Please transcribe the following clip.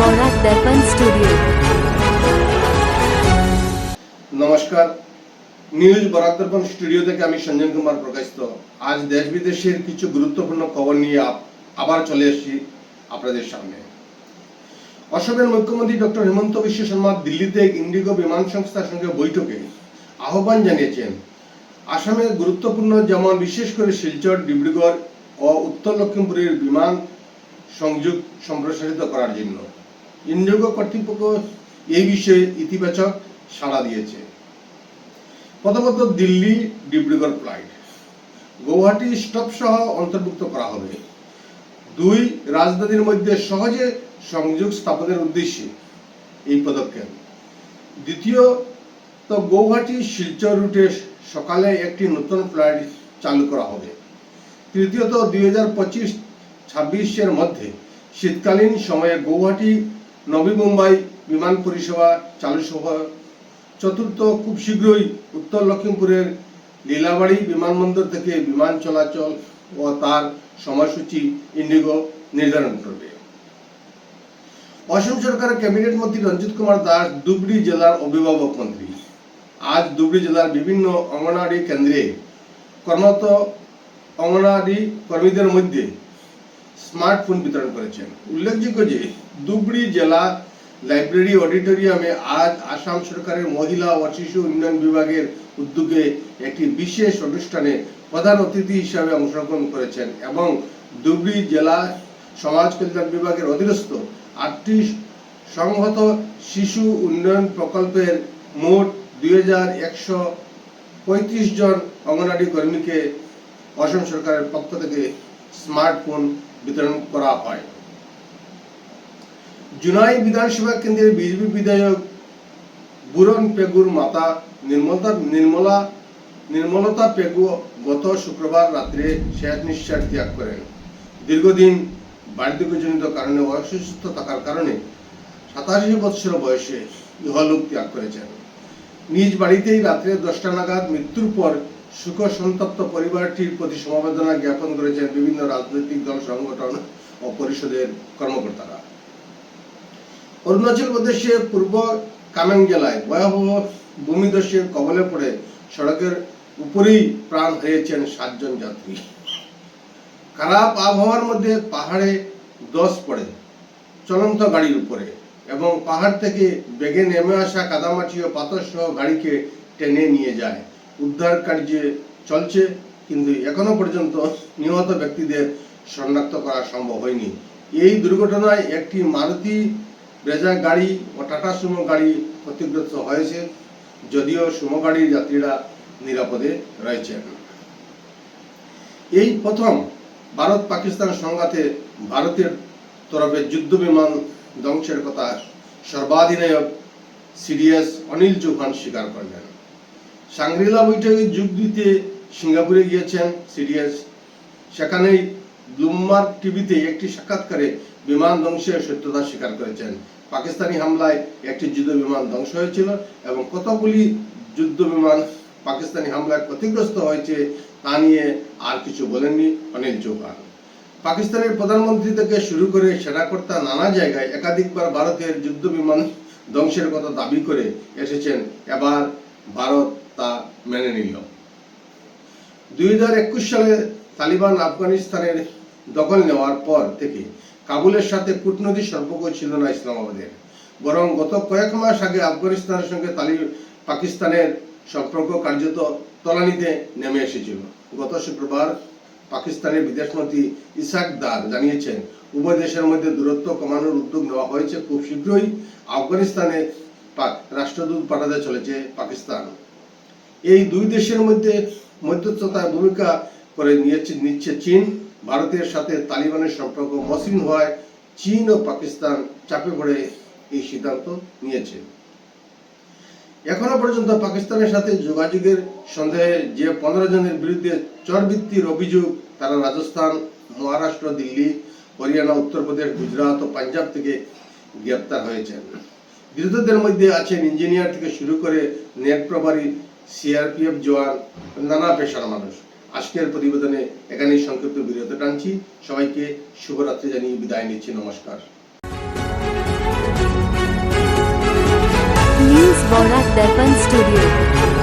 বরাক দর্পণ studio. নমস্কার, news Barak দর্পণ studio থেকে আমি সঞ্জয় কুমার প্রকাশিত। আজ দেশ বিদেশের কিছু গুরুত্বপূর্ণ খবর নিয়ে আবার চলে এসেছি আপনাদের সামনে। অসমের মুখ্যমন্ত্রী ডক্টর হেমন্ত বিশ্ব শর্মা দিল্লিতে ইন্ডিগো বিমান সংস্থার সঙ্গে বৈঠকে আহ্বান জানিয়েছেন আসামের গুরুত্বপূর্ণ যেমন বিশেষ করে শিলচর, ডিব্রুগড় ও উত্তর লক্ষিমপুরের বিমান সংযোগ সম্প্রসারিত করার জন্য। ইন্ডিগো কর্তৃপক্ষ এই বিষয়ে ইতিবাচক সাড়া দিয়েছে। প্রথমত দিল্লি ডিব্রুগড় ফ্লাইট গৌহাটি স্টপ সহ অন্তর্ভুক্ত করা হবে। দুই, রাজধানীর মধ্যে সহজে সংযোগ স্থাপনের উদ্দেশ্যে এই পদক্ষেপ। দ্বিতীয়ত গৌহাটি শিলচর রুটে সকালে একটি নতুন ফ্লাইট চালু করা হবে। তৃতীয়ত 2025-26 মধ্যে শীতকালীন সময়ে গৌহাটি নবী মুম্বাই বিমান পরিষেবা চালু সহ। চতুর্থ, খুব শীঘ্রই উত্তর লক্ষিমপুরের লীলাবাড়ি বিমানবন্দর থেকে বিমান চলাচল ও তার সময়সূচি ইন্ডিগো নির্ধারণ করবে। অসম সরকারের ক্যাবিনেট মন্ত্রী রঞ্জিত কুমার দাস ধুবড়ী জেলার অভিভাবক মন্ত্রী। আজ ধুবড়ী জেলার বিভিন্ন অঙ্গনওয়াড়ি কেন্দ্রে কর্মরত অঙ্গনওয়াড়ি কর্মীদের মধ্যে স্মার্টফোন বিতরণ করেছেন। উল্লেখযোগ্য যে ধুবড়ী জেলা লাইব্রেরি অডিটোরিয়ামে আজ আসাম সরকারের মহিলা ও শিশু উন্নয়ন বিভাগের উদ্যোগে একটি বিশেষ অনুষ্ঠানে প্রধান অতিথি হিসাবে অংশগ্রহণ করেছেন এবং ধুবড়ী জেলা সমাজ কল্যাণ বিভাগের অধীনস্থ 8টি সংহত শিশু উন্নয়ন প্রকল্পের মোট 2135 জন অঙ্গনওয়াড়ি কর্মীকে অসম সরকারের পক্ষ থেকে স্মার্টফোন বিতরণ করা হয়। জুনাই বিধানসভা কেন্দ্রের বিজেপি বিধায়ক বুরন পেগুর মাতা নির্মলতা পেগু গত শুক্রবার রাত্রে শেষ নিঃশ্বাস ত্যাগ করেন। দীর্ঘদিন বার্ধক্যজনিত কারণে অসুস্থ থাকার কারণে 87 বছর বয়সে ইহলোক ত্যাগ করেছেন। নিজ বাড়িতেই রাত্রে 10টা নাগাদ মৃত্যুর পর শোক সন্তপ্ত পরিবারটির প্রতি সমবেদনা জ্ঞাপন করেছেন বিভিন্ন রাজনৈতিক দল, সংগঠন ও পরিষদের কর্মকর্তারা। অরুণাচল প্রদেশের পূর্ব কামেং জেলায় ভয়াবহ ভূমিধসের কবলে পড়ে সড়কের উপরেই প্রাণ হারিয়েছেন 7 জন যাত্রী। খারাপ আবহাওয়ার মধ্যে পাহাড়ে ধস পড়ে চলন্ত গাড়ির উপরে এবং পাহাড় থেকে বেগে নেমে আসা কাদামাটি ও পাথর সহ গাড়িকে টেনে নিয়ে যায়। উদ্ধার কার্য চলছে, কিন্তু এখনো পর্যন্ত নিহত ব্যক্তিদের শনাক্ত করা সম্ভব হয়নি। এই দুর্ঘটনায় একটি মারুতি ব্রেজা গাড়ি ও টাটা সুমো গাড়ি ক্ষতিগ্রস্ত হয়েছে, যদিও সুমো গাড়ির যাত্রীরা নিরাপদে রয়েছেন। এই প্রথম ভারত পাকিস্তান সংঘাতে ভারতের তরফে যুদ্ধ বিমান ধ্বংসের কথা সর্বাধিনায়ক সিডিএস অনিল চৌহান স্বীকার করলেন। সাংগ্রিলা বৈঠকে যোগ দিতে সিঙ্গাপুরে গিয়েছেন সিডিএস। সেখানেই ব্লুমবার্গ টিভিতে একটি সাক্ষাৎকারে বিমান ধ্বংসের সত্যতা স্বীকার করেছেন। পাকিস্তানি হামলায় একটি যুদ্ধ বিমান ধ্বংস হয়েছিল এবং কতগুলি যুদ্ধ বিমান পাকিস্তানি হামলায় ক্ষতিগ্রস্ত হয়েছে তা নিয়ে আর কিছু বলেননি অনিল চৌহান। পাকিস্তানের প্রধানমন্ত্রী থেকে শুরু করে সেনাকর্তা নানা জায়গায় একাধিকবার ভারতের যুদ্ধ বিমান ধ্বংসের কথা দাবি করে এসেছেন। এবার ভারত তা মেনে নিল। 2021 সালে তালিবান আফগানিস্তানের দখল নেওয়ার পর থেকে কাবুলের সাথে কূটনৈতিক সম্পর্ক ছিল না ইসলামাবাদের, বরং গত কয়েক মাস আগে আফগানিস্তানের সঙ্গে পাকিস্তানের সম্পর্ক কার্যত তলানিতে নেমে এসেছিল। গত শুক্রবার পাকিস্তানের বিদেশমন্ত্রী ইসাক দার জানিয়েছেন উভয় দেশের মধ্যে দূরত্ব কমানোর উদ্যোগ নেওয়া হয়েছে। খুব শীঘ্রই আফগানিস্তানে রাষ্ট্রদূত পাঠাতে চলেছে পাকিস্তান। এই দুই দেশের মধ্যে মধ্যস্থতায় ভূমিকা করে নিচ্ছে চীন। ভারতের সাথে তালিবানের সম্পর্ক মসৃণ হওয়ায় চীন ও পাকিস্তান চাপে পড়ে এই সিদ্ধান্ত নিয়েছে। এখনো পর্যন্ত পাকিস্তানের সাথে যোগাযোগের সন্দেহে যে 15 জনের বিরুদ্ধে চরবৃত্তির অভিযোগ, তারা রাজস্থান, মহারাষ্ট্র, দিল্লি, হরিয়ানা, উত্তরপ্রদেশ, গুজরাট ও পাঞ্জাব থেকে গ্রেপ্তার হয়েছেন। বিরোধীদের মধ্যে আছেন ইঞ্জিনিয়ার থেকে শুরু করে নেট প্রভারী, সিআরপিএফ জওয়ান, নানা পেশার মানুষ। আজকের প্রতিবেদনে এখানেই সংক্ষিপ্ত বিরতি টানছি। সবাইকে শুভরাত্রি জানিয়ে বিদায় নিচ্ছি। নমস্কার। न्यूज बौड़ाक दर्पण स्टूडियो।